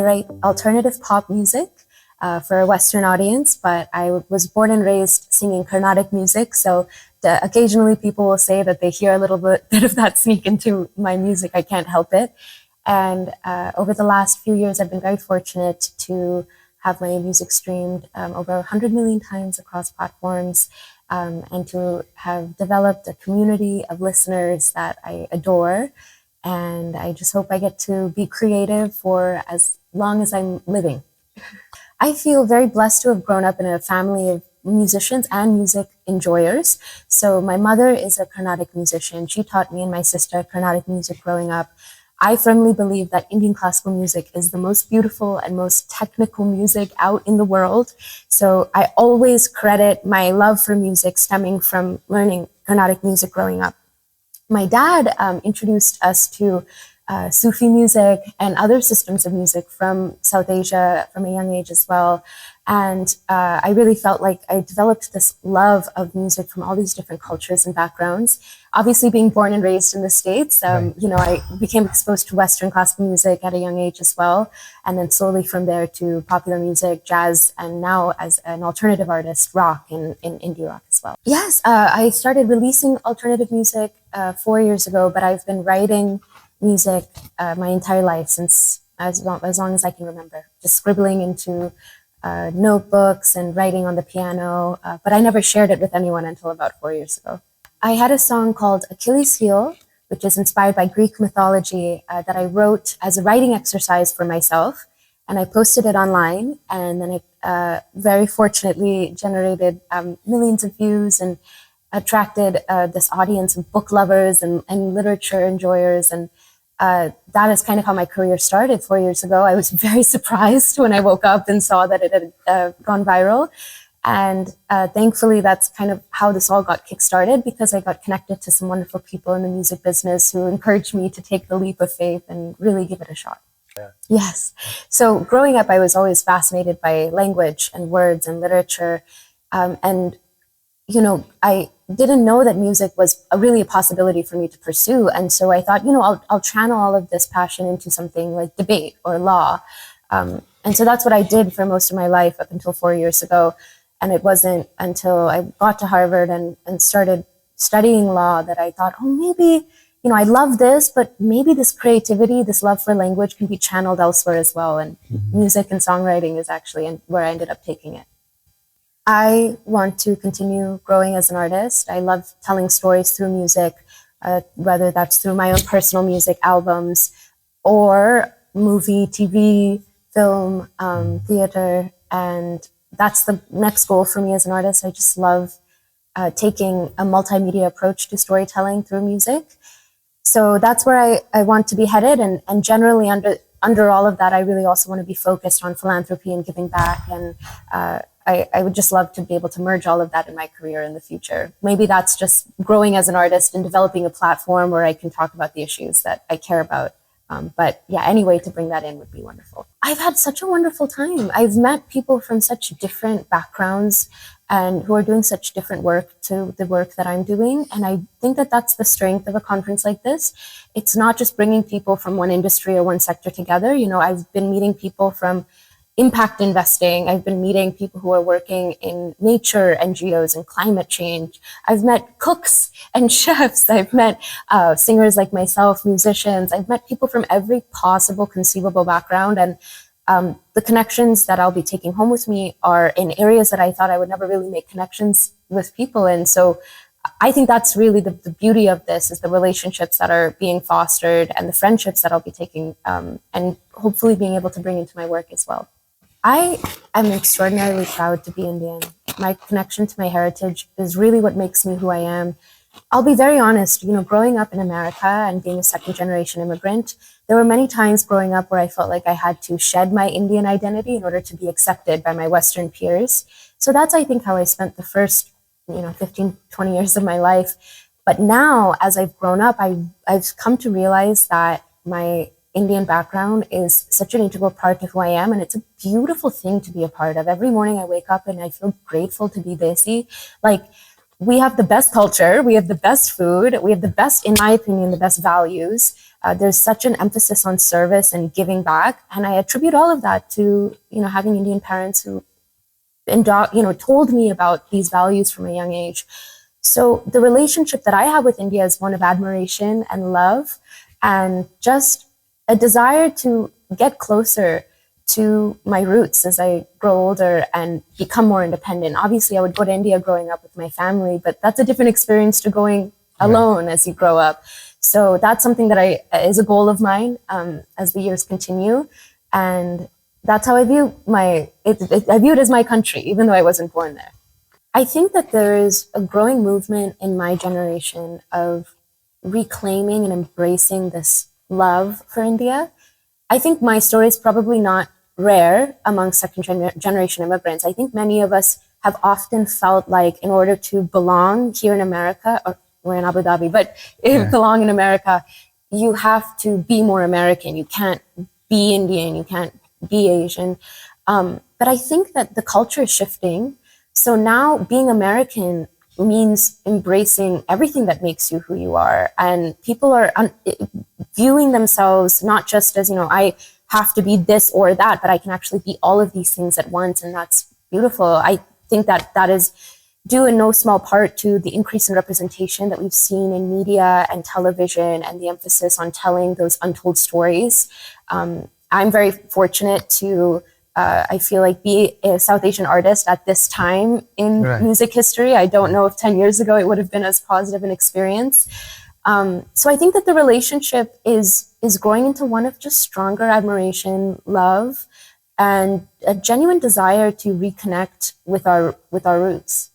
write alternative pop music for a Western audience, but I was born and raised singing Carnatic music. So occasionally people will say that they hear a little bit of that sneak into my music. I can't help it. And over the last few years, I've been very fortunate to have my music streamed over 100 million times across platforms, and to have developed a community of listeners that I adore. And I just hope I get to be creative for as long as I'm living. I feel very blessed to have grown up in a family of musicians and music enjoyers. So my mother is a Carnatic musician. She taught me and my sister Carnatic music growing up. I firmly believe that Indian classical music is the most beautiful and most technical music out in the world. So I always credit my love for music stemming from learning Carnatic music growing up. My dad introduced us to Sufi music and other systems of music from South Asia from a young age as well. And I really felt like I developed this love of music from all these different cultures and backgrounds. Obviously, being born and raised in the States, right. I became exposed to Western classical music at a young age as well. And then slowly from there to popular music, jazz, and now as an alternative artist, rock and indie rock as well. Yes, I started releasing alternative music 4 years ago, but I've been writing music my entire life, since as long as I can remember, just scribbling into notebooks and writing on the piano, but I never shared it with anyone until about 4 years ago. I had a song called Achilles' Heel, which is inspired by Greek mythology, that I wrote as a writing exercise for myself, and I posted it online, and then it very fortunately generated millions of views and attracted this audience of book lovers and literature enjoyers. And that is kind of how my career started 4 years ago. I was very surprised when I woke up and saw that it had gone viral. And thankfully, that's kind of how this all got kickstarted, because I got connected to some wonderful people in the music business who encouraged me to take the leap of faith and really give it a shot. Yeah. Yes. So growing up, I was always fascinated by language and words and literature. And I didn't know that music was really a possibility for me to pursue. And so I thought, I'll channel all of this passion into something like debate or law. And so that's what I did for most of my life up until 4 years ago. And it wasn't until I got to Harvard and started studying law that I thought, maybe, I love this, but maybe this creativity, this love for language can be channeled elsewhere as well. And music and songwriting is actually where I ended up taking it. I want to continue growing as an artist. I love telling stories through music, whether that's through my own personal music albums or movie, TV, film, theater. And that's the next goal for me as an artist. I just love taking a multimedia approach to storytelling through music. So that's where I want to be headed. And generally under all of that, I really also want to be focused on philanthropy and giving back. And I would just love to be able to merge all of that in my career in the future. Maybe that's just growing as an artist and developing a platform where I can talk about the issues that I care about. But yeah, any way to bring that in would be wonderful. I've had such a wonderful time. I've met people from such different backgrounds and who are doing such different work to the work that I'm doing. And I think that that's the strength of a conference like this. It's not just bringing people from one industry or one sector together. I've been meeting people from impact investing. I've been meeting people who are working in nature NGOs and climate change. I've met cooks and chefs. I've met singers like myself, musicians. I've met people from every possible conceivable background. And the connections that I'll be taking home with me are in areas that I thought I would never really make connections with people in. So I think that's really the beauty of this, is the relationships that are being fostered and the friendships that I'll be taking and hopefully being able to bring into my work as well. I am extraordinarily proud to be Indian. My connection to my heritage is really what makes me who I am. I'll be very honest, growing up in America and being a second generation immigrant, there were many times growing up where I felt like I had to shed my Indian identity in order to be accepted by my Western peers. So that's, I think, how I spent the first 15, 20 years of my life. But now, as I've grown up, I've come to realize that my Indian background is such an integral part of who I am, and it's a beautiful thing to be a part of. Every morning I wake up and I feel grateful to be Desi. Like, we have the best culture, we have the best food, we have the best, in my opinion, the best values. There's such an emphasis on service and giving back, and I attribute all of that to having Indian parents who told me about these values from a young age. So the relationship that I have with India is one of admiration and love, and just a desire to get closer to my roots as I grow older and become more independent. Obviously, I would go to India growing up with my family, but that's a different experience to going alone as you grow up. So that's something that is a goal of mine as the years continue, and that's how I view I view it as my country, even though I wasn't born there. I think that there is a growing movement in my generation of reclaiming and embracing this love for India. I think my story is probably not rare among second-generation immigrants. I think many of us have often felt like in order to belong here in America, or we're in Abu Dhabi, but belong in America, you have to be more American. You can't be Indian. You can't be Asian. But I think that the culture is shifting. So now being American means embracing everything that makes you who you are. And people are viewing themselves not just as, I have to be this or that, but I can actually be all of these things at once. And that's beautiful. I think that is due in no small part to the increase in representation that we've seen in media and television and the emphasis on telling those untold stories. I'm very fortunate to I feel like be a South Asian artist at this time in music history. I don't know if 10 years ago it would have been as positive an experience. So I think that the relationship is growing into one of just stronger admiration, love, and a genuine desire to reconnect with our roots.